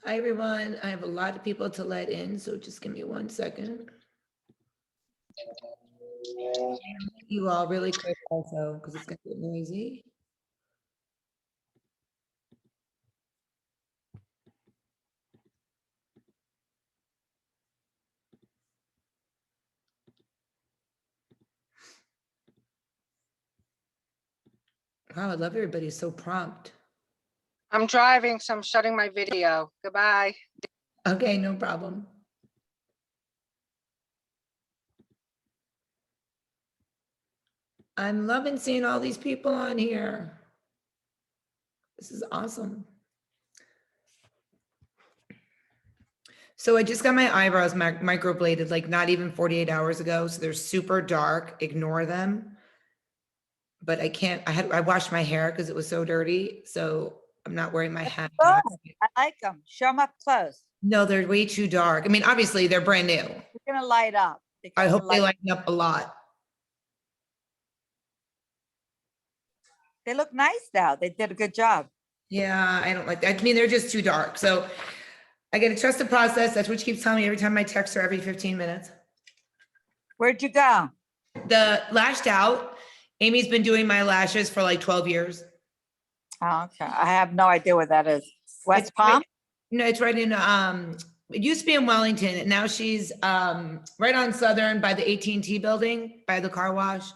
Hi, everyone. I have a lot of people to let in, so just give me 1 second. You all really quick also, because it's going to get noisy. Wow, I love everybody so prompt. I'm driving, so I'm shutting my video. Goodbye. Okay, no problem. I'm loving seeing all these people on here. This is awesome. So I just got my eyebrows microbladed like not even 48 hours ago. So they're super dark. Ignore them. But I can't, I washed my hair because it was so dirty. So I'm not wearing my hat. Good. I like them. Show them up close. No, they're way too dark. I mean, obviously they're brand new. They're gonna light up. I hope they lighten up a lot. They look nice now. They did a good job. Yeah, I don't like that. I mean, they're just too dark. So I got to trust the process. That's what she keeps telling me every time I text her every 15 minutes. Where'd you go? The Lashed Out. Amy's been doing my lashes for like 12 years. Oh, okay. I have no idea where that is. West It's Palm? No, it's right in, it used to be in Wellington, and now she's right on Southern by the AT&T building, by the car wash.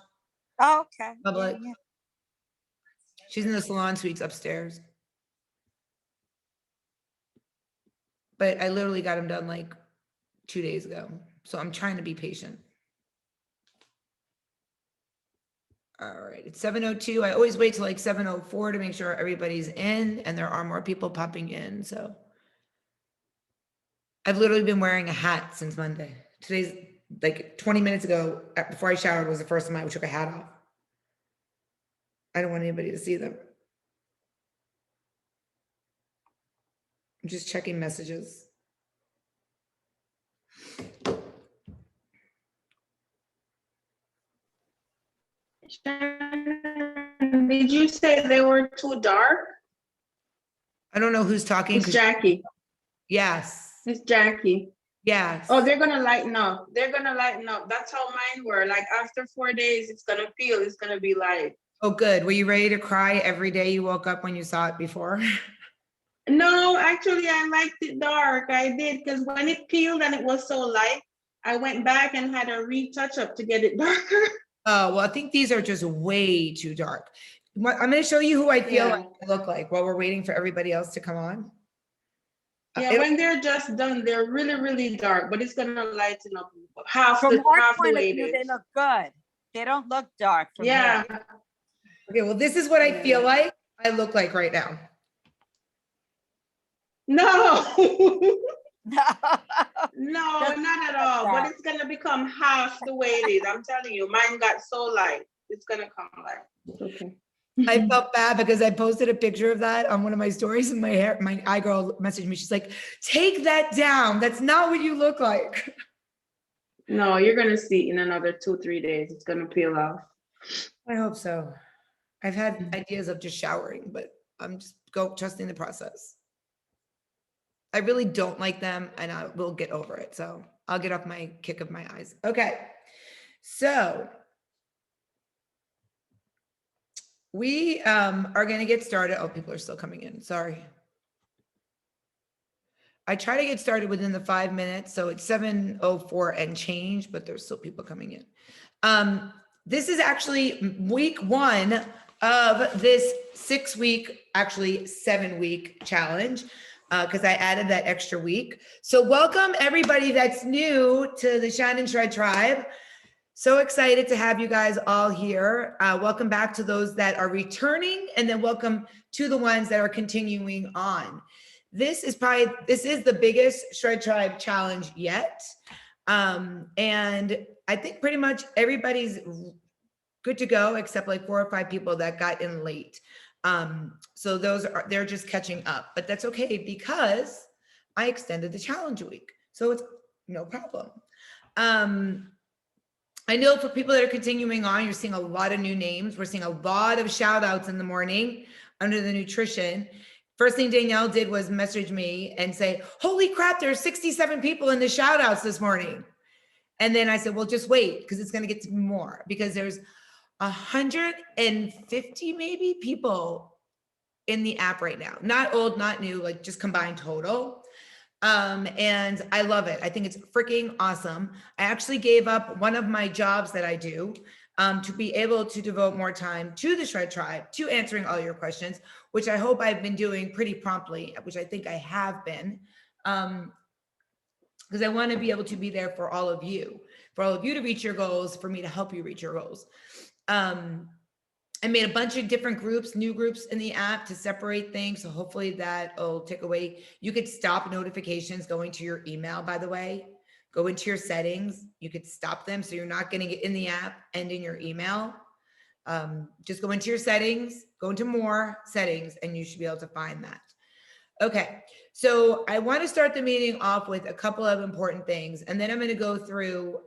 Oh, okay. Public. Yeah. She's in the salon suites upstairs. But I literally got them done like 2 days ago. So I'm trying to be patient. All right, it's 7:02. I always wait till like 7:04 to make sure everybody's in, and there are more people popping in. So I've literally been wearing a hat since Monday. Today's like 20 minutes ago, before I showered, was the first time I took a hat off. I don't want anybody to see them. I'm just checking messages. Did you say they were too dark? I don't know who's talking. It's Jackie. Yes. It's Jackie. Yes. Oh, they're gonna lighten up. They're gonna lighten up. That's how mine were. Like after 4 days, it's gonna feel, it's gonna be light. Oh, good. Were you ready to cry every day you woke up when you saw it before? No, actually, I liked it dark. I did, because when it peeled and it was so light, I went back and had a retouch up to get it darker. Oh, well, I think these are just way too dark. I'm going to show you who I feel like I look like while we're waiting for everybody else to come on. Yeah, when they're just done, they're really, really dark, but it's gonna lighten up half From the our point of way view, it they is. look good. They don't look dark. From Yeah. here. Okay, well, this is what I feel like I look like right now. No. No. No, not at all. But it's gonna become half the way it is. I'm telling you, mine got so light. It's gonna come light. Okay. I felt bad because I posted a picture of that on one of my stories, and my eye girl messaged me. She's like, "Take that down. That's not what you look like." No, you're gonna see in another 2-3 days. It's gonna peel off. I hope so. I've had ideas of just showering, but I'm just trusting the process. I really don't like them, and I will get over it. So I'll get off my kick of my eyes. Okay. So we are going to get started. Oh, people are still coming in. Sorry. I try to get started within the 5 minutes. So it's 7:04 and change, but there's still people coming in. This is actually week 1 of this 6-week, actually 7-week challenge, because I added that extra week. So welcome everybody that's new to the Shine and Shred Tribe. So excited to have you guys all here. Welcome back to those that are returning, and then welcome to the ones that are continuing on. This is the biggest Shred Tribe challenge yet. And I think pretty much everybody's good to go except like 4 or 5 people that got in late. So they're just catching up, but that's okay because I extended the challenge week. So it's no problem. I know for people that are continuing on, you're seeing a lot of new names. We're seeing a lot of shout outs in the morning under the nutrition. First thing Danielle did was message me and say, holy crap, there's 67 people in the shout outs this morning. And then I said, well, just wait, because it's going to get to be more, because there's 150 maybe people in the app right now. Not old, not new, like just combined total. And I love it. I think it's freaking awesome. I actually gave up one of my jobs that I do to be able to devote more time to the Shred Tribe, to answering all your questions, which I hope I've been doing pretty promptly, which I think I have been. Because I want to be able to be there for all of you to reach your goals, for me to help you reach your goals. I made a bunch of different groups, new groups in the app to separate things. So hopefully that will take away. You could stop notifications going to your email, by the way. Go into your settings. You could stop them so you're not getting it in the app and in your email. Just go into your settings, go into more settings, and you should be able to find that. Okay, so I want to start the meeting off with a couple of important things, and then I'm going to go through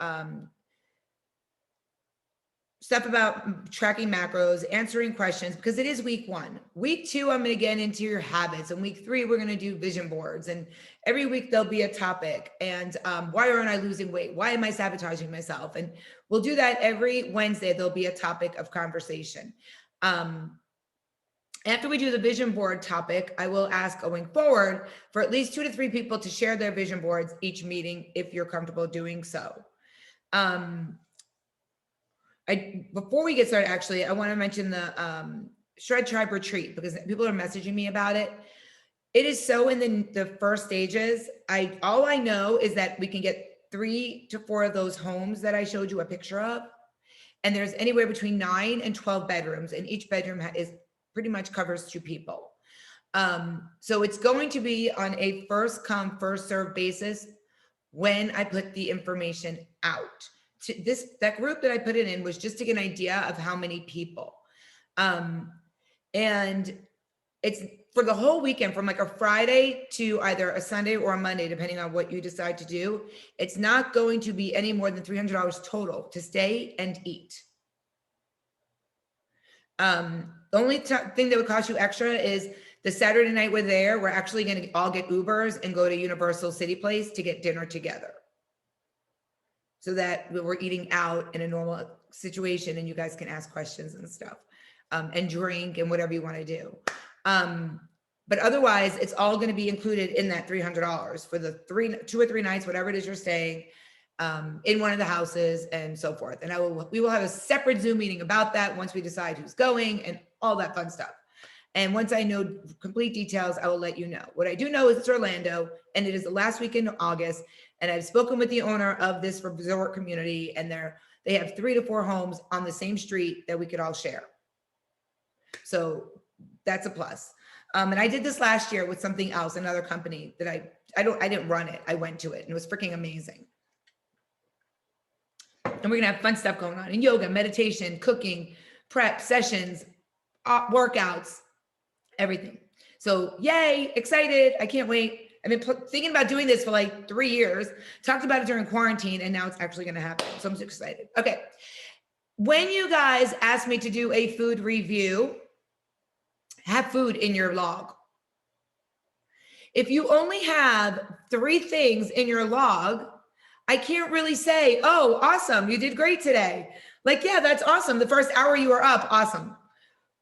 stuff about tracking macros, answering questions, because it is week 1. Week 2, I'm going to get into your habits, and week 3, we're going to do vision boards, and every week there'll be a topic, and why aren't I losing weight? Why am I sabotaging myself? And we'll do that every Wednesday. There'll be a topic of conversation. After we do the vision board topic, I will ask going forward for at least 2 to 3 people to share their vision boards each meeting if you're comfortable doing so. Before we get started, actually, I want to mention the Shred Tribe retreat, because people are messaging me about it. It is so in the first stages. All I know is that we can get 3 to 4 of those homes that I showed you a picture of. And there's anywhere between 9 and 12 bedrooms, and each bedroom is pretty much covers 2 people. So it's going to be on a first come, first serve basis when I put the information out. That group that I put it in was just to get an idea of how many people. And it's for the whole weekend, from like a Friday to either a Sunday or a Monday, depending on what you decide to do. It's not going to be any more than $300 total to stay and eat. The only thing that would cost you extra is the Saturday night we're there, we're actually going to all get Ubers and go to Universal City Place to get dinner together, so that we're eating out in a normal situation and you guys can ask questions and stuff, and drink and whatever you want to do. But otherwise, it's all going to be included in that $300 for the 2 or 3 nights, whatever it is you're staying, in one of the houses and so forth. And we will have a separate Zoom meeting about that once we decide who's going and all that fun stuff. And once I know complete details, I will let you know. What I do know is it's Orlando, and it is the last weekend of August. And I've spoken with the owner of this resort community, and they have 3 to 4 homes on the same street that we could all share. So that's a plus. And I did this last year with something else, another company that I didn't run it. I went to it, and it was freaking amazing. And we're gonna have fun stuff going on in yoga, meditation, cooking, prep, sessions, workouts, everything. So yay, excited. I can't wait. I've been thinking about doing this for like 3 years, talked about it during quarantine, and now it's actually going to happen. So I'm so excited. Okay. When you guys asked me to do a food review, have food in your log. If you only have 3 things in your log, I can't really say, oh, awesome, you did great today. Like, yeah, that's awesome. The first hour you were up, awesome.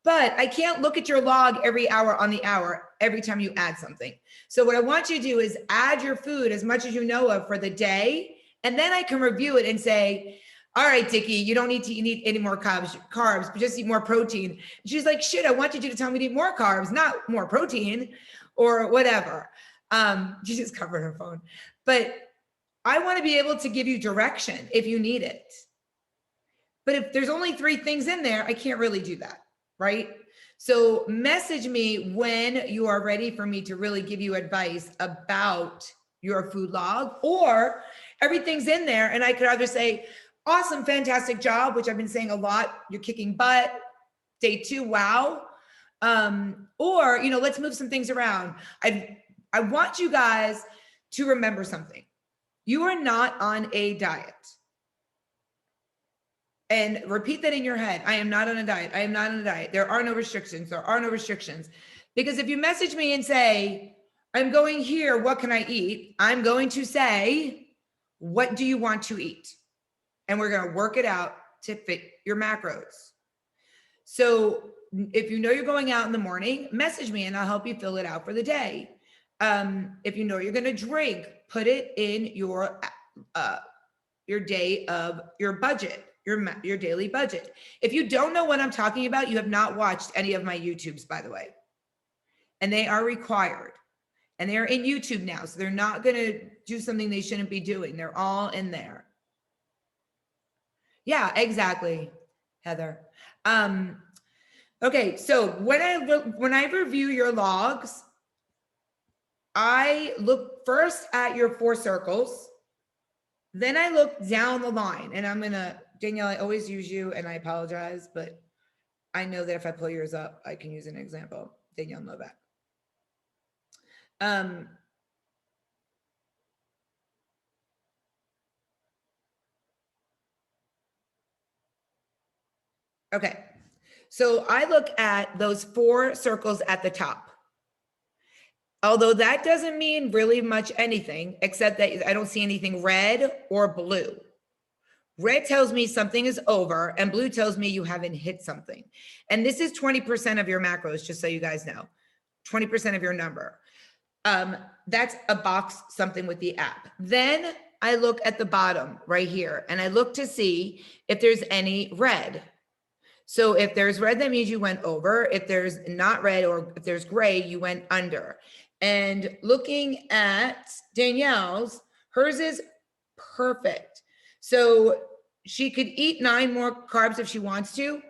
But I can't look at your log every hour on the hour, every time you add something. So what I want you to do is add your food as much as you know of for the day. And then I can review it and say, all right, Dickie, you don't need to eat any more carbs, but just eat more protein. And she's like, shit, I wanted you to tell me to eat more carbs, not more protein or whatever. She just covered her phone. But I want to be able to give you direction if you need it. But if there's only 3 things in there, I can't really do that. Right? So message me when you are ready for me to really give you advice about your food log, or everything's in there. And I could either say, awesome, fantastic job, which I've been saying a lot. You're kicking butt. Day 2, wow. Or, let's move some things around. I want you guys to remember something. You are not on a diet. And repeat that in your head. I am not on a diet. I am not on a diet. There are no restrictions. There are no restrictions. Because if you message me and say, I'm going here, what can I eat? I'm going to say, what do you want to eat? And we're going to work it out to fit your macros. So if you know you're going out in the morning, message me and I'll help you fill it out for the day. If you know you're going to drink, put it in your day of your budget, your daily budget. If you don't know what I'm talking about, you have not watched any of my YouTubes, by the way. And they are required. And they're in YouTube now. So they're not going to do something they shouldn't be doing. They're all in there. Yeah, exactly, Heather. Okay, so when I review your logs, I look first at your 4 circles. Then I look down the line, and I'm gonna, Danielle, I always use you and I apologize, but I know that if I pull yours up, I can use an example. Danielle Novak. Okay, so I look at those 4 circles at the top. Although that doesn't mean really much anything, except that I don't see anything red or blue. Red tells me something is over, and blue tells me you haven't hit something. And this is 20% of your macros, just so you guys know, 20% of your number. That's a box, something with the app. Then I look at the bottom right here, and I look to see if there's any red. So if there's red, that means you went over. If there's not red, or if there's gray, you went under. And looking at Danielle's, hers is perfect. So she could eat 9 more carbs if she wants to,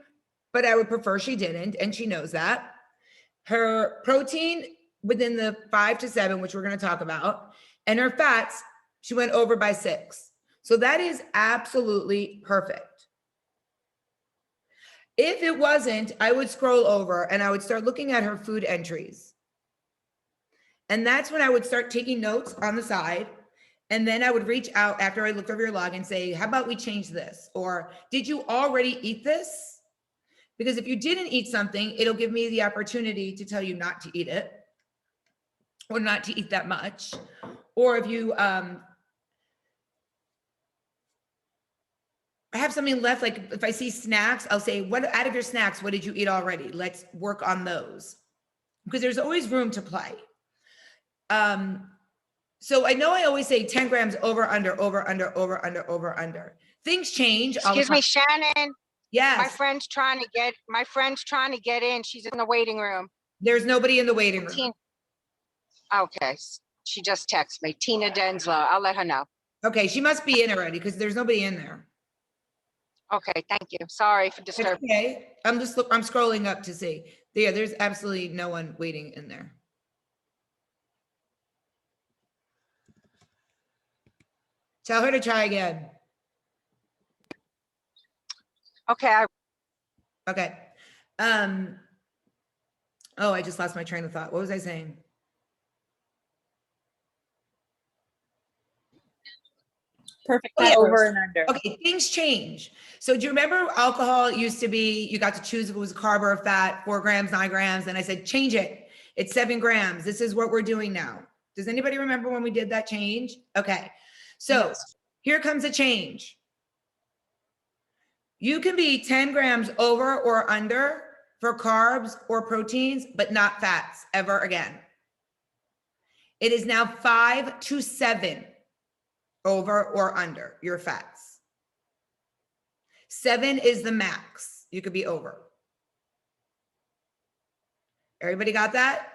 but I would prefer she didn't, and she knows that. Her protein within the 5 to 7, which we're going to talk about, and her fats, she went over by 6. So that is absolutely perfect. If it wasn't, I would scroll over and I would start looking at her food entries. And that's when I would start taking notes on the side. And then I would reach out after I looked over your log and say, how about we change this? Or did you already eat this? Because if you didn't eat something, it'll give me the opportunity to tell you not to eat it, or not to eat that much. Or if you I have something left, like if I see snacks, I'll say, what out of your snacks, what did you eat already? Let's work on those. Because there's always room to play. So I know I always say 10 grams over, under, over, under, over, under, over, under. Things change. Excuse me, Shannon. Yes. My friend's trying to get in. She's in the waiting room. There's nobody in the waiting room. Okay. She just texted me. Tina Denslow. I'll let her know. Okay, she must be in already because there's nobody in there. Okay, thank you. Sorry for disturbing. Okay, I'm scrolling up to see. Yeah, there's absolutely no one waiting in there. Tell her to try again. Okay. Okay. Oh, I just lost my train of thought. What was I saying? Perfect. Oh, yeah. Over and under. Okay, things change. So do you remember alcohol used to be, you got to choose if it was a carb or a fat, 4 grams, 9 grams. And I said, change it. It's 7 grams. This is what we're doing now. Does anybody remember when we did that change? Okay. So here comes a change. You can be 10 grams over or under for carbs or proteins, but not fats ever again. It is now 5 to 7 over or under your fats. 7 is the max. You could be over. Everybody got that?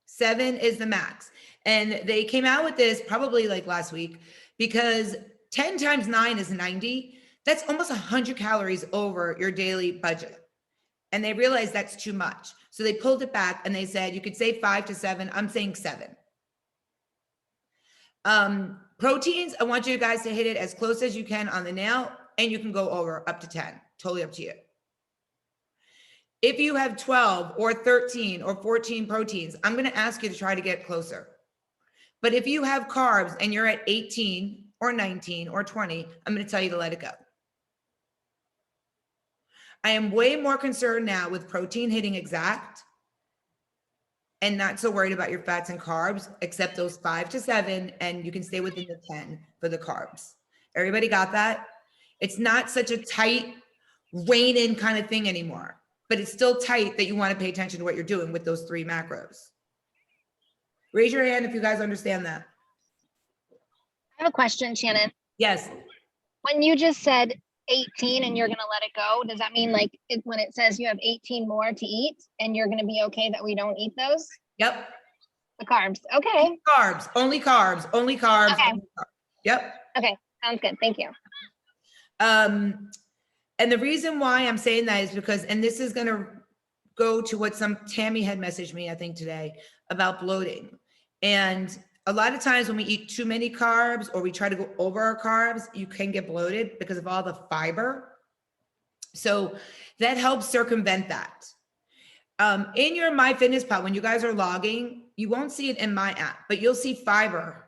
7 is the max. And they came out with this probably like last week, because 10 times 9 is 90. That's almost 100 calories over your daily budget. And they realized that's too much. So they pulled it back and they said, you could say 5 to 7. I'm saying 7. Proteins, I want you guys to hit it as close as you can on the nail, and you can go over up to 10, totally up to you. If you have 12 or 13 or 14 proteins, I'm going to ask you to try to get closer. But if you have carbs and you're at 18 or 19 or 20, I'm going to tell you to let it go. I am way more concerned now with protein hitting exact and not so worried about your fats and carbs, except those 5 to 7, and you can stay within the 10 for the carbs. Everybody got that? It's not such a tight rein in kind of thing anymore, but it's still tight that you want to pay attention to what you're doing with those 3 macros. Raise your hand if you guys understand that. I have a question, Shannon. Yes. When you just said 18 and you're going to let it go, does that mean like when it says you have 18 more to eat and you're going to be okay that we don't eat those? Yep. The carbs. Okay. Carbs, only carbs, only carbs. Okay. Only carbs. Yep. Okay. Sounds good. Thank you. And the reason why I'm saying that is because, and this is going to go to what Tammy had messaged me, I think today, about bloating. And a lot of times when we eat too many carbs or we try to go over our carbs, you can get bloated because of all the fiber. So that helps circumvent that. In your MyFitnessPal, when you guys are logging, you won't see it in my app, but you'll see fiber,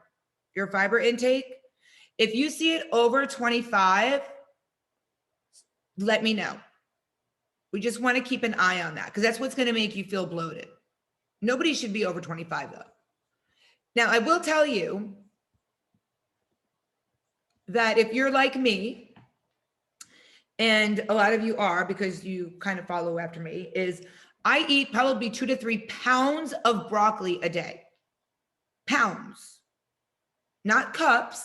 your fiber intake. If you see it over 25, let me know. We just want to keep an eye on that because that's what's going to make you feel bloated. Nobody should be over 25 though. Now, I will tell you that if you're like me, and a lot of you are because you kind of follow after me, is I eat probably 2 to 3 pounds of broccoli a day. Pounds, not cups,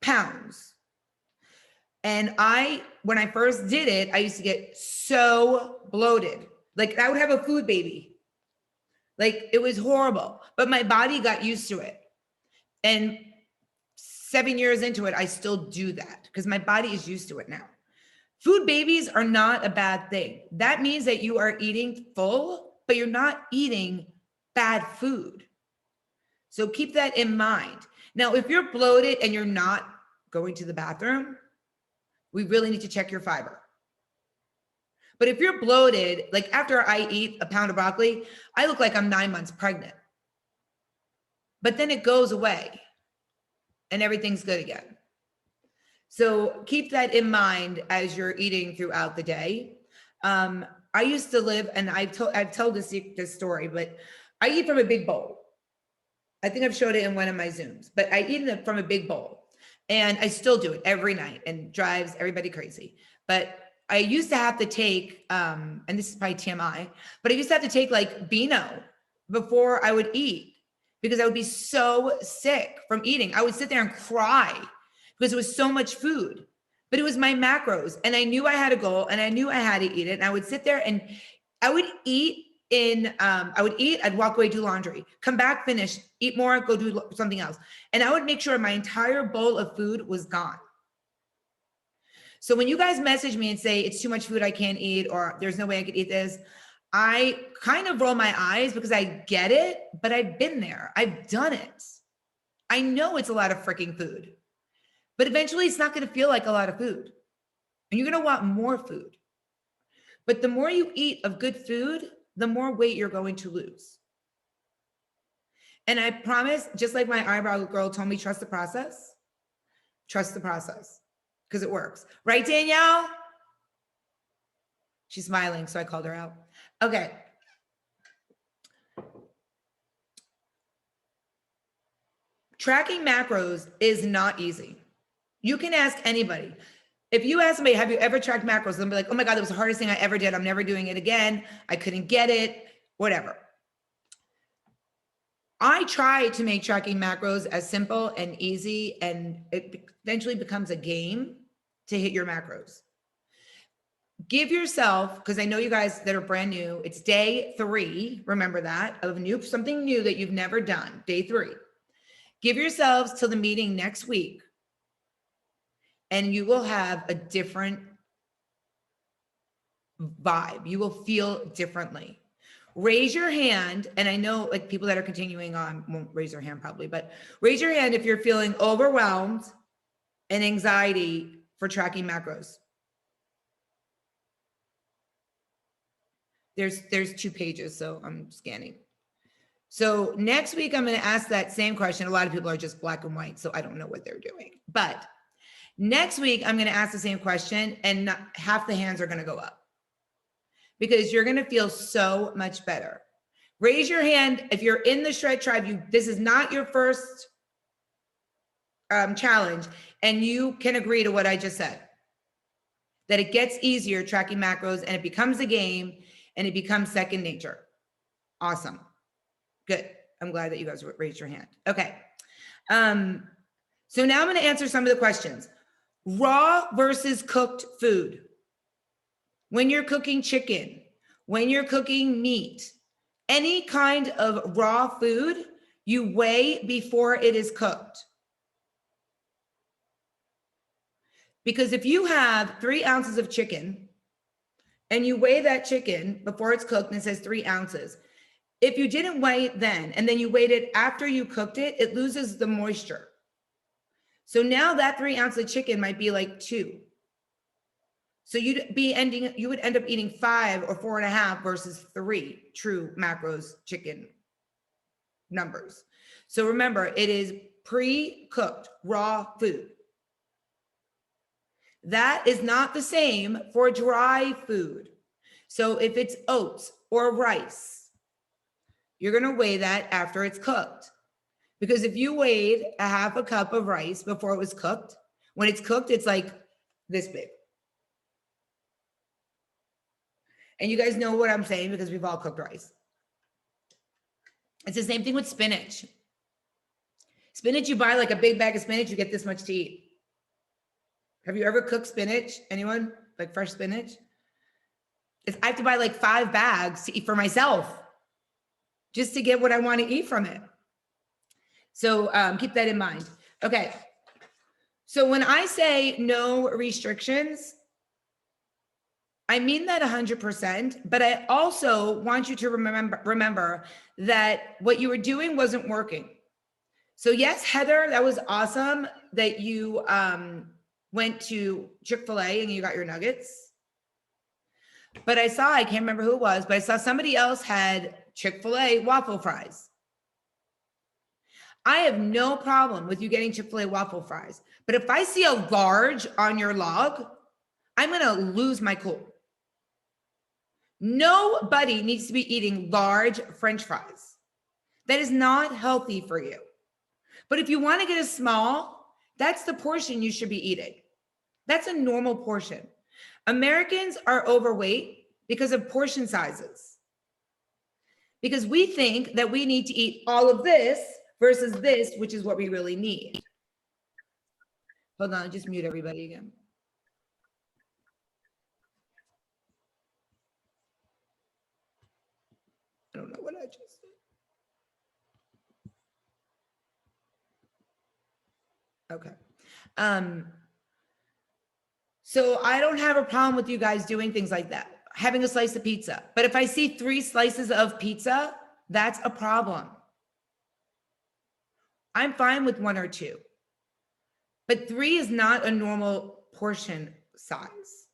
pounds. And when I first did it, I used to get so bloated. Like I would have a food baby. Like it was horrible, but my body got used to it. And 7 years into it, I still do that because my body is used to it now. Food babies are not a bad thing. That means that you are eating full, but you're not eating bad food. So keep that in mind. Now, if you're bloated and you're not going to the bathroom, we really need to check your fiber. But if you're bloated, like after I eat a pound of broccoli, I look like I'm 9 months pregnant. But then it goes away and everything's good again. So keep that in mind as you're eating throughout the day. I used to live, and I've told this story, but I eat from a big bowl. I think I've showed it in one of my Zooms, but I eat it from a big bowl. And I still do it every night and drives everybody crazy. But I used to have to take, and this is probably TMI, but I used to have to take like Beano before I would eat because I would be so sick from eating. I would sit there and cry because it was so much food, but it was my macros. And I knew I had a goal and I knew I had to eat it. And I would sit there and I would eat I'd walk away, do laundry, come back, finish, eat more, go do something else. And I would make sure my entire bowl of food was gone. So when you guys message me and say it's too much food, I can't eat, or there's no way I could eat this, I kind of roll my eyes because I get it, but I've been there. I've done it. I know it's a lot of freaking food, but eventually it's not going to feel like a lot of food and you're going to want more food. But the more you eat of good food, the more weight you're going to lose. And I promise, just like my eyebrow girl told me, trust the process because it works. Right, Danielle? She's smiling, so I called her out. Okay. Tracking macros is not easy. You can ask anybody. If you ask somebody, have you ever tracked macros? They'll be like, oh my God, that was the hardest thing I ever did. I'm never doing it again. I couldn't get it, whatever. I try to make tracking macros as simple and easy, and it eventually becomes a game to hit your macros. Give yourself, because I know you guys that are brand new, it's day 3, remember that, of something new that you've never done, day 3. Give yourselves till the meeting next week, and you will have a different vibe. You will feel differently. Raise your hand, and I know like people that are continuing on won't raise their hand probably, but raise your hand if you're feeling overwhelmed and anxiety for tracking macros. There's 2 pages, so I'm scanning. So next week, I'm going to ask that same question. A lot of people are just black and white, so I don't know what they're doing. But next week, I'm going to ask the same question, and half the hands are going to go up because you're going to feel so much better. Raise your hand if you're in the Shred Tribe. This is not your first challenge, and you can agree to what I just said. That it gets easier tracking macros, and it becomes a game, and it becomes second nature. Awesome. Good. I'm glad that you guys raised your hand. Okay. So now I'm going to answer some of the questions. Raw versus cooked food. When you're cooking chicken, when you're cooking meat, any kind of raw food, you weigh before it is cooked. Because if you have 3 ounces of chicken and you weigh that chicken before it's cooked and it says 3 ounces, if you didn't weigh it then and then you weighed it after you cooked it, it loses the moisture. So now that 3 ounces of chicken might be like 2. So you would end up eating 5 or 4.5 versus 3 true macros chicken numbers. So remember, it is pre-cooked raw food. That is not the same for dry food. So if it's oats or rice, you're going to weigh that after it's cooked. Because if you weighed a half a cup of rice before it was cooked, when it's cooked, it's like this big. And you guys know what I'm saying because we've all cooked rice. It's the same thing with spinach. Spinach, you buy like a big bag of spinach, you get this much to eat. Have you ever cooked spinach? Anyone? Like fresh spinach? I have to buy like 5 bags to eat for myself just to get what I want to eat from it. So keep that in mind. Okay. So when I say no restrictions, I mean that 100%, but I also want you to remember that what you were doing wasn't working. So yes, Heather, that was awesome that you went to Chick-fil-A and you got your nuggets. But I can't remember who it was, but I saw somebody else had Chick-fil-A waffle fries. I have no problem with you getting Chick-fil-A waffle fries. But if I see a large on your log, I'm going to lose my cool. Nobody needs to be eating large French fries. That is not healthy for you. But if you want to get a small, that's the portion you should be eating. That's a normal portion. Americans are overweight because of portion sizes. Because we think that we need to eat all of this versus this, which is what we really need. Hold on, just mute everybody again. I don't know what I just said. Okay. So I don't have a problem with you guys doing things like that, having a slice of pizza. But if I see 3 slices of pizza, that's a problem. I'm fine with 1 or 2. But 3 is not a normal portion size.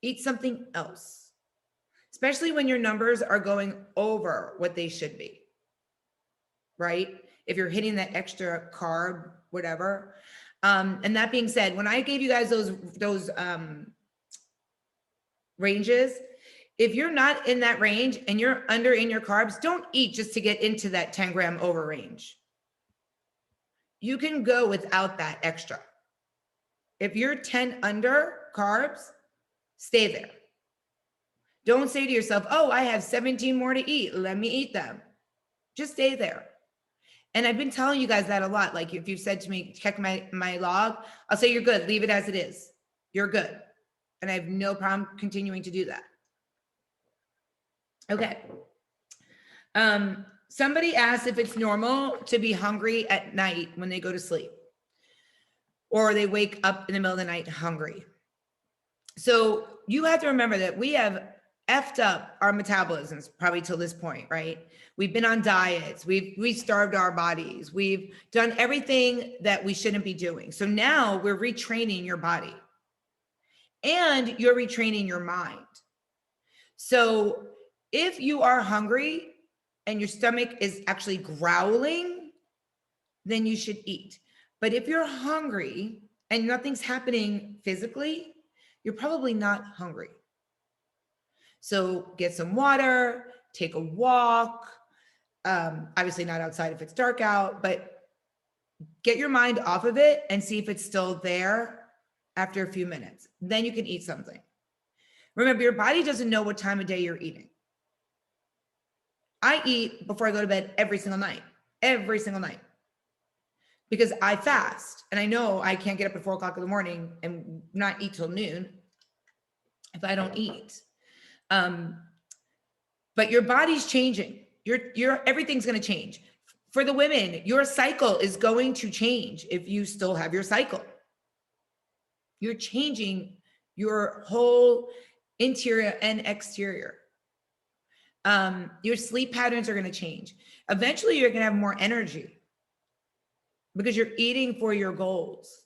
Eat something else, especially when your numbers are going over what they should be, right? If you're hitting that extra carb, whatever. And that being said, when I gave you guys those ranges, if you're not in that range and you're under in your carbs, don't eat just to get into that 10 gram over range. You can go without that extra. If you're 10 under carbs, stay there. Don't say to yourself, oh, I have 17 more to eat. Let me eat them. Just stay there. And I've been telling you guys that a lot. Like if you've said to me, check my log, I'll say, you're good. Leave it as it is. You're good. And I have no problem continuing to do that. Okay. Somebody asked if it's normal to be hungry at night when they go to sleep, or they wake up in the middle of the night hungry. So you have to remember that we have effed up our metabolisms probably till this point, right? We've been on diets. We've starved our bodies. We've done everything that we shouldn't be doing. So now we're retraining your body and you're retraining your mind. So if you are hungry and your stomach is actually growling, then you should eat. But if you're hungry and nothing's happening physically, you're probably not hungry. So get some water, take a walk. Obviously not outside if it's dark out, but get your mind off of it and see if it's still there after a few minutes. Then you can eat something. Remember, your body doesn't know what time of day you're eating. I eat before I go to bed every single night, because I fast. And I know I can't get up at 4 o'clock in the morning and not eat till noon if I don't eat. But your body's changing. Everything's going to change. For the women, your cycle is going to change if you still have your cycle. You're changing your whole interior and exterior. Your sleep patterns are going to change. Eventually, you're going to have more energy because you're eating for your goals.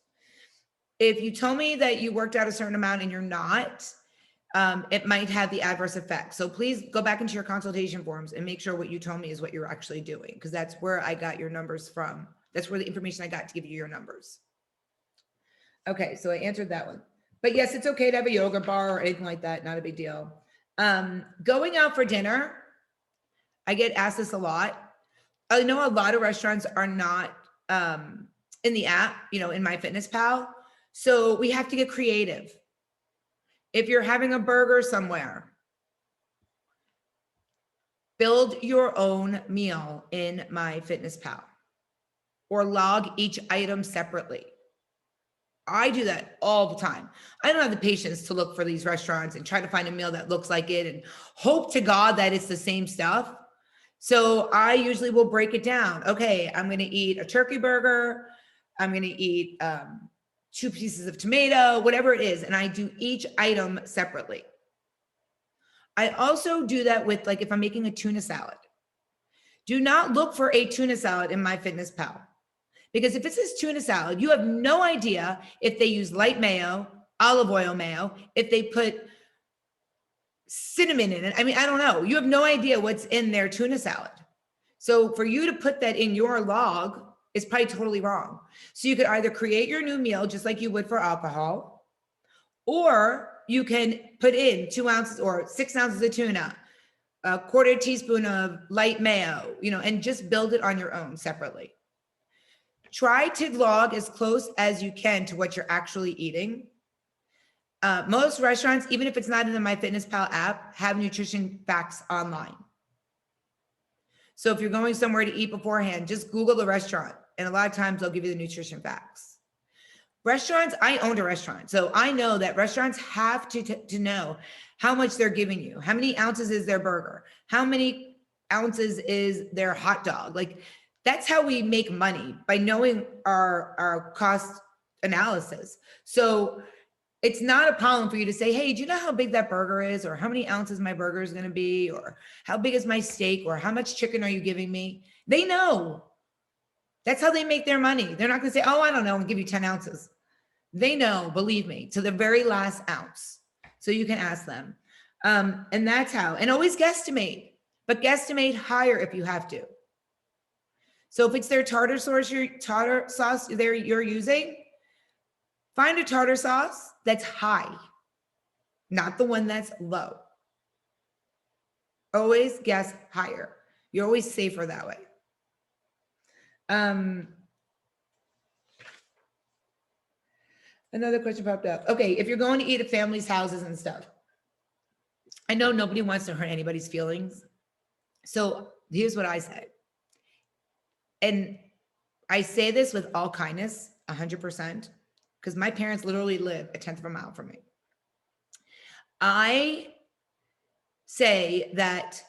If you told me that you worked out a certain amount and you're not, it might have the adverse effect. So please go back into your consultation forms and make sure what you told me is what you're actually doing, because that's where I got your numbers from. That's where the information I got to give you your numbers. Okay, so I answered that one. But yes, it's okay to have a yogurt bar or anything like that. Not a big deal. Going out for dinner, I get asked this a lot. I know a lot of restaurants are not in the app, in MyFitnessPal. So we have to get creative. If you're having a burger somewhere, build your own meal in MyFitnessPal or log each item separately. I do that all the time. I don't have the patience to look for these restaurants and try to find a meal that looks like it and hope to God that it's the same stuff. So I usually will break it down. Okay, I'm going to eat a turkey burger. I'm going to eat 2 pieces of tomato, whatever it is. And I do each item separately. I also do that with, like, if I'm making a tuna salad. Do not look for a tuna salad in MyFitnessPal. Because if it says tuna salad, you have no idea if they use light mayo, olive oil mayo, if they put cinnamon in it. I mean, I don't know. You have no idea what's in their tuna salad. So for you to put that in your log is probably totally wrong. So you could either create your new meal just like you would for alcohol, or you can put in 2 ounces or 6 ounces of tuna, a 1/4 teaspoon of light mayo, and just build it on your own separately. Try to log as close as you can to what you're actually eating. Most restaurants, even if it's not in the MyFitnessPal app, have nutrition facts online. So if you're going somewhere to eat beforehand, just Google the restaurant. And a lot of times they'll give you the nutrition facts. Restaurants, I owned a restaurant. So I know that restaurants have to know how much they're giving you. How many ounces is their burger? How many ounces is their hot dog? Like, that's how we make money, by knowing our cost analysis. So it's not a problem for you to say, hey, do you know how big that burger is? Or how many ounces my burger is going to be? Or how big is my steak? Or how much chicken are you giving me? They know. That's how they make their money. They're not going to say, oh, I don't know, and give you 10 ounces. They know, believe me, to the very last ounce. So you can ask them. And that's how. And always guesstimate, but guesstimate higher if you have to. So if it's their tartar sauce you're using, find a tartar sauce that's high, not the one that's low. Always guess higher. You're always safer that way. Another question popped up. Okay, if you're going to eat at families' houses and stuff, I know nobody wants to hurt anybody's feelings. So here's what I say. And I say this with all kindness, 100%, because my parents literally live a 1/10 of a mile from me. I say that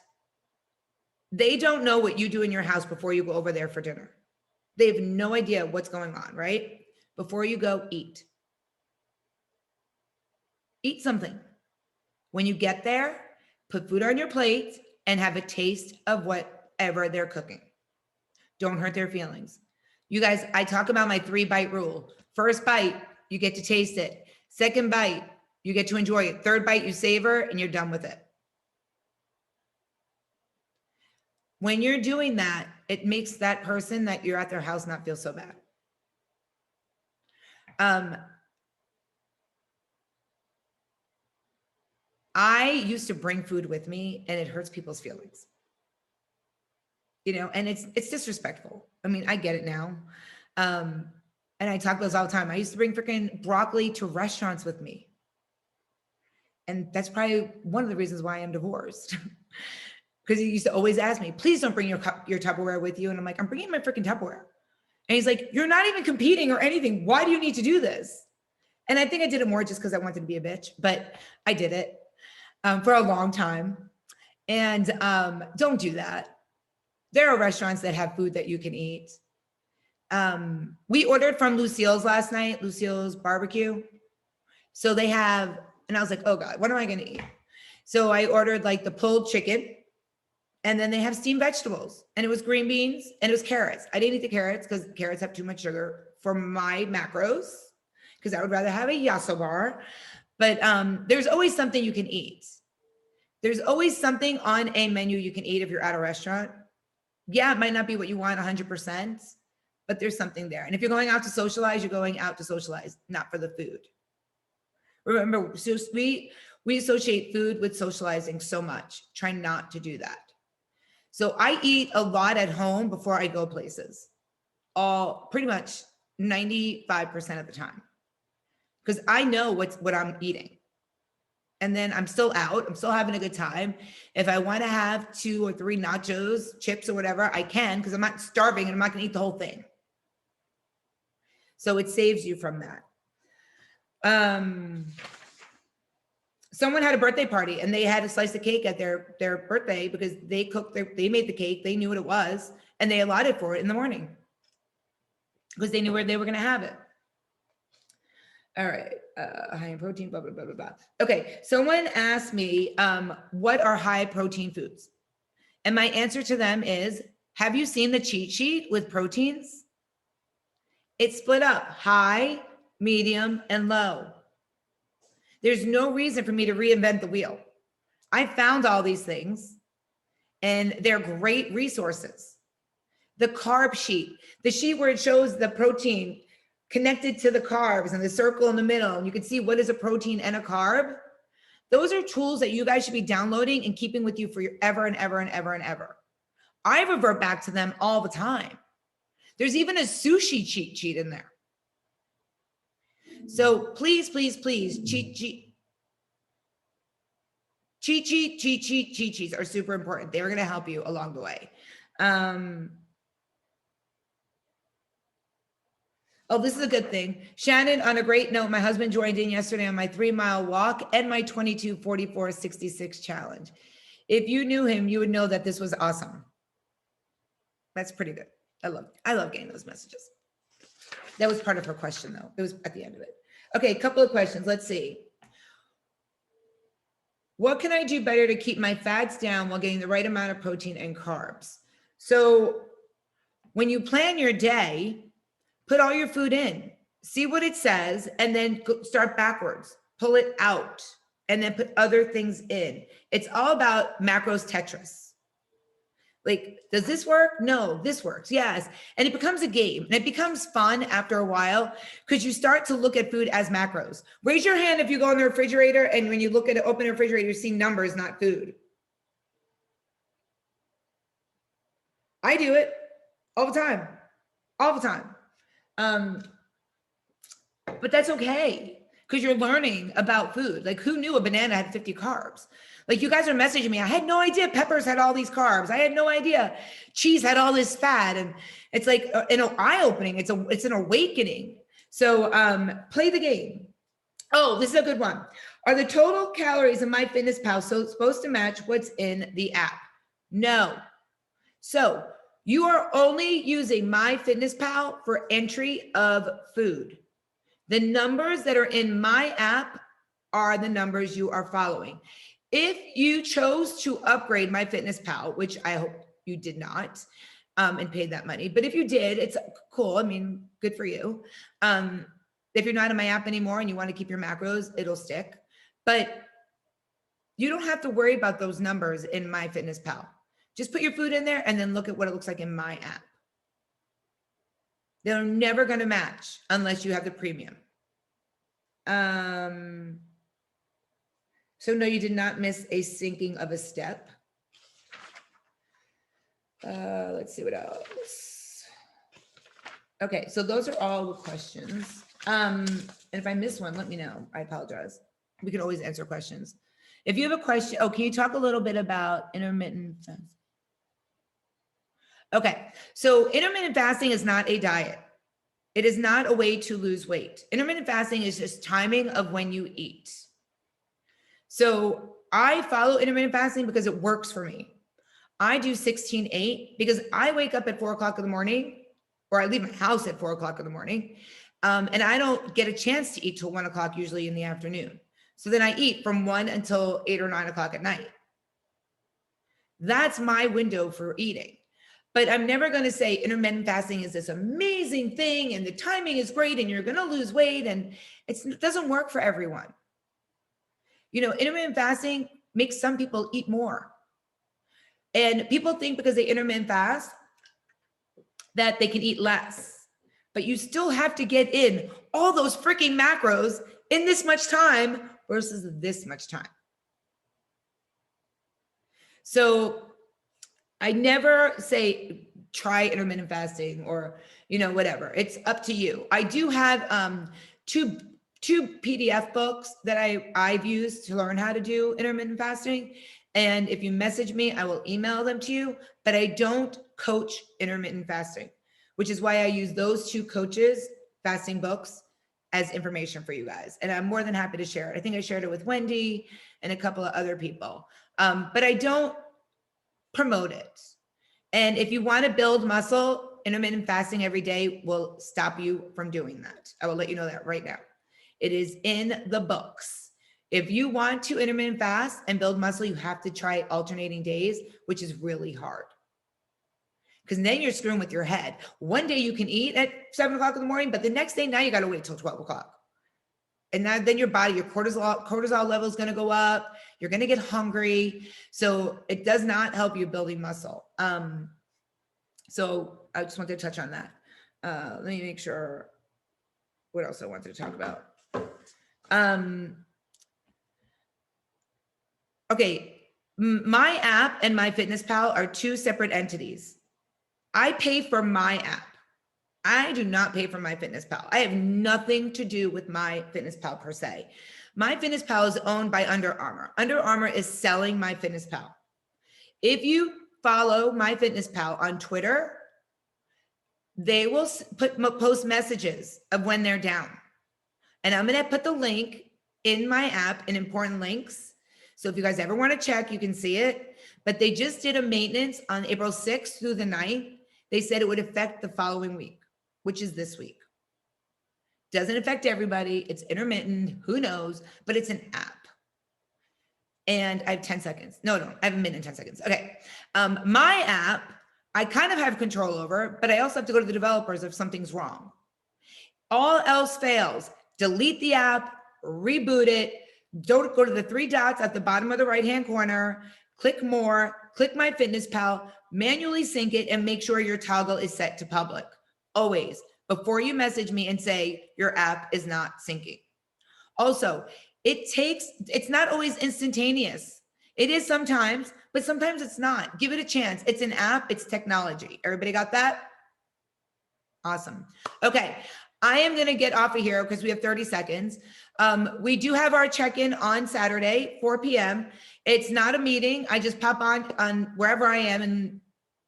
they don't know what you do in your house before you go over there for dinner. They have no idea what's going on, right? Before you go, eat. Eat something. When you get there, put food on your plate and have a taste of whatever they're cooking. Don't hurt their feelings. You guys, I talk about my 3-bite rule. First bite, you get to taste it. Second bite, you get to enjoy it. Third bite, you savor and you're done with it. When you're doing that, it makes that person that you're at their house not feel so bad. I used to bring food with me and it hurts people's feelings. and it's disrespectful. I mean, I get it now. And I talk about this all the time. I used to bring freaking broccoli to restaurants with me. And that's probably one of the reasons why I'm divorced. Because he used to always ask me, please don't bring your Tupperware with you. And I'm like, I'm bringing my freaking Tupperware. And he's like, you're not even competing or anything. Why do you need to do this? And I think I did it more just because I wanted to be a bitch, but I did it for a long time. And don't do that. There are restaurants that have food that you can eat. We ordered from Lucille's last night, Lucille's barbecue. So they have, and I was like, oh God, what am I going to eat? So I ordered like the pulled chicken, and then they have steamed vegetables, and it was green beans and it was carrots. I didn't eat the carrots because carrots have too much sugar for my macros, because I would rather have a yasso bar. But there's always something you can eat. There's always something on a menu you can eat if you're at a restaurant. Yeah, it might not be what you want 100%, but there's something there. And if you're going out to socialize, you're going out to socialize, not for the food. Remember, so we associate food with socializing so much. Try not to do that. So I eat a lot at home before I go places, pretty much 95% of the time, because I know what I'm eating. And then I'm still out. I'm still having a good time. If I want to have 2 or 3 nachos, chips, or whatever, I can, because I'm not starving and I'm not going to eat the whole thing. So it saves you from that. Someone had a birthday party and they had a slice of cake at their birthday because they made the cake. They knew what it was, and they allotted for it in the morning because they knew where they were going to have it. All right. High in protein, blah, blah, blah, blah, blah. Okay. Someone asked me, what are high protein foods? And my answer to them is, have you seen the cheat sheet with proteins? It's split up high, medium, and low. There's no reason for me to reinvent the wheel. I found all these things and they're great resources. The carb sheet, the sheet where it shows the protein connected to the carbs and the circle in the middle, and you can see what is a protein and a carb. Those are tools that you guys should be downloading and keeping with you for ever and ever and ever and ever. I revert back to them all the time. There's even a sushi cheat sheet in there. So please, please, please, cheat sheets are super important. They're going to help you along the way. Oh, this is a good thing. Shannon, on a great note, my husband joined in yesterday on my 3-mile walk and my 22-44-66 challenge. If you knew him, you would know that this was awesome. That's pretty good. I love getting those messages. That was part of her question, though. It was at the end of it. Okay, a couple of questions. Let's see. What can I do better to keep my fats down while getting the right amount of protein and carbs? So when you plan your day, put all your food in, see what it says, and then start backwards. Pull it out, and then put other things in. It's all about macros Tetris. Like, does this work? No, this works. Yes. And it becomes a game, and it becomes fun after a while because you start to look at food as macros. Raise your hand if you go in the refrigerator and when you look at it, open the refrigerator, you see numbers, not food. I do it all the time, all the time. But that's okay because you're learning about food. Like, who knew a banana had 50 carbs? Like, you guys are messaging me. I had no idea peppers had all these carbs. I had no idea cheese had all this fat. And it's like an eye-opening. It's an awakening. So play the game. Oh, this is a good one. Are the total calories in MyFitnessPal supposed to match what's in the app? No. So you are only using MyFitnessPal for entry of food. The numbers that are in my app are the numbers you are following. If you chose to upgrade MyFitnessPal, which I hope you did not, and paid that money, but if you did, it's cool. I mean, good for you. If you're not in my app anymore and you want to keep your macros, it'll stick. But you don't have to worry about those numbers in MyFitnessPal. Just put your food in there and then look at what it looks like in my app. They're never going to match unless you have the premium. So no, you did not miss a sinking of a step. Let's see what else. Okay, so those are all the questions. And if I miss one, let me know. I apologize. We can always answer questions. If you have a question, oh, can you talk a little bit about intermittent fasting? Okay, so intermittent fasting is not a diet. It is not a way to lose weight. Intermittent fasting is just timing of when you eat. So I follow intermittent fasting because it works for me. I do 16-8 because I wake up at 4 o'clock in the morning, or I leave my house at 4 o'clock in the morning. And I don't get a chance to eat till 1 o'clock, usually in the afternoon. So then I eat from 1 until 8 or 9 o'clock at night. That's my window for eating. But I'm never going to say intermittent fasting is this amazing thing and the timing is great and you're going to lose weight, and it doesn't work for everyone. You know, intermittent fasting makes some people eat more. And people think because they intermittent fast that they can eat less. But you still have to get in all those freaking macros in this much time versus this much time. So I never say try intermittent fasting or, you know, whatever. It's up to you. I do have two PDF books that I've used to learn how to do intermittent fasting. And if you message me, I will email them to you, but I don't coach intermittent fasting, which is why I use those two coaches' fasting books as information for you guys. And I'm more than happy to share it. I think I shared it with Wendy and a couple of other people, but I don't promote it. And if you want to build muscle, intermittent fasting every day will stop you from doing that. I will let you know that right now. It is in the books. If you want to intermittent fast and build muscle, you have to try alternating days, which is really hard. Because then you're screwing with your head. One day you can eat at 7 o'clock in the morning, but the next day now you got to wait till 12 o'clock. And then your body, your cortisol level is going to go up. You're going to get hungry. So it does not help you building muscle. So I just wanted to touch on that. Let me make sure what else I wanted to talk about. Okay, my app and MyFitnessPal are two separate entities. I pay for my app. I do not pay for MyFitnessPal. I have nothing to do with MyFitnessPal per se. MyFitnessPal is owned by Under Armour. Under Armour is selling MyFitnessPal. If you follow MyFitnessPal on Twitter, they will post messages of when they're down. And I'm going to put the link in my app in important links. So if you guys ever want to check, you can see it. But they just did a maintenance on April 6th through the 9th. They said it would affect the following week, which is this week. Doesn't affect everybody. It's intermittent. Who knows? But it's an app. And I have 10 seconds. No, I have a minute and 10 seconds. Okay. My app, I kind of have control over, but I also have to go to the developers if something's wrong. All else fails. Delete the app, reboot it. Don't go to the 3 dots at the bottom of the right-hand corner, click more, click MyFitnessPal, manually sync it, and make sure your toggle is set to public. Always, before you message me and say your app is not syncing. Also, it's not always instantaneous. It is sometimes, but sometimes it's not. Give it a chance. It's an app, it's technology. Everybody got that? Awesome. Okay, I am gonna get off of here because we have 30 seconds. We do have our check-in on Saturday, 4 p.m. It's not a meeting. I just pop on wherever I am in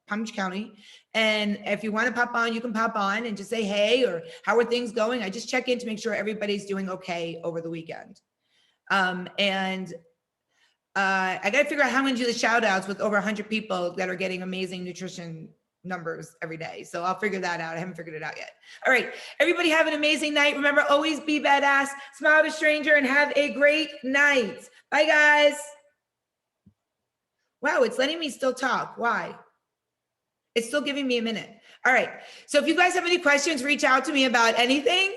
Palm Beach County. And if you want to pop on, you can pop on and just say, hey, or how are things going? I just check in to make sure everybody's doing okay over the weekend. I got to figure out how I'm going to do the shout outs with over 100 people that are getting amazing nutrition numbers every day. So I'll figure that out. I haven't figured it out yet. All right. Everybody have an amazing night. Remember, always be badass, smile at a stranger, and have a great night. Bye, guys. Wow, it's letting me still talk. Why? It's still giving me a minute. All right. So if you guys have any questions, reach out to me about anything.